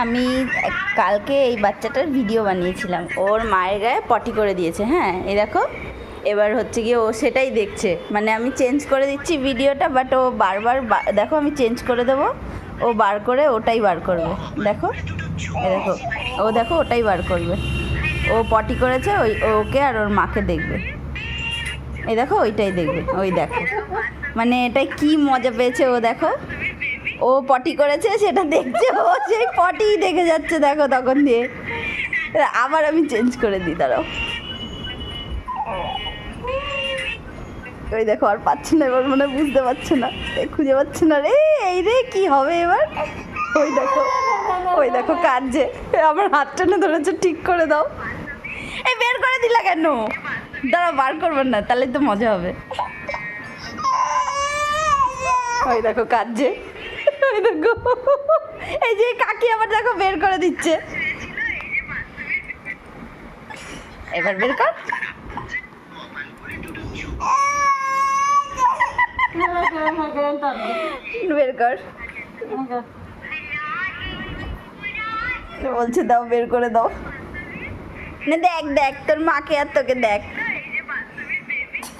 আমি কালকে এই বাচ্চাটার ভিডিও বানিয়েছিলাম, ওর মায়ের গায়ে পটি করে দিয়েছে। হ্যাঁ, এই দেখো, এবার হচ্ছে গিয়ে ও সেটাই দেখছে, মানে আমি চেঞ্জ করে দিচ্ছি ভিডিওটা, বাট ও বারবার দেখো আমি চেঞ্জ করে দেবো, ও বার করে ওটাই বার করবে। দেখো, এই দেখো, ও দেখো ওটাই বার করবে। ও পটি করেছে, ওকে আর ওর মাকে দেখবে। এই দেখো ওইটাই দেখবে, ওই দেখো, মানে এটাই কি মজা পেয়েছে ও। দেখো, ও পটি করেছে সেটা দেখছে, ও সেই পটিই দেখে যাচ্ছে। দেখো তখন দিয়ে আবার আমি চেঞ্জ করে দিই, দাঁড়াও। ওই দেখো আর পাচ্ছে না, এবার মনে বুঝতে পারছে না, খুঁজে পাচ্ছে না রে, এই রে কি হবে এবার। ওই দেখো, ওই দেখো কাঁদছে, আমার হাত টেনে ধরেছে, ঠিক করে দাও। এই বের করে দিলা কেন? দাঁড়াও, বার করবেন না, তাহলে তো মজা হবে। ওই দেখো কাঁদছে, ওই দেখো, এই যে কাকি আবার দেখো বের করে দিচ্ছে। এবার বের কর, বের কর, বলছে দাও, বের করে দাও। না দেখ দেখ তোর মাকে আর তোকে দেখ।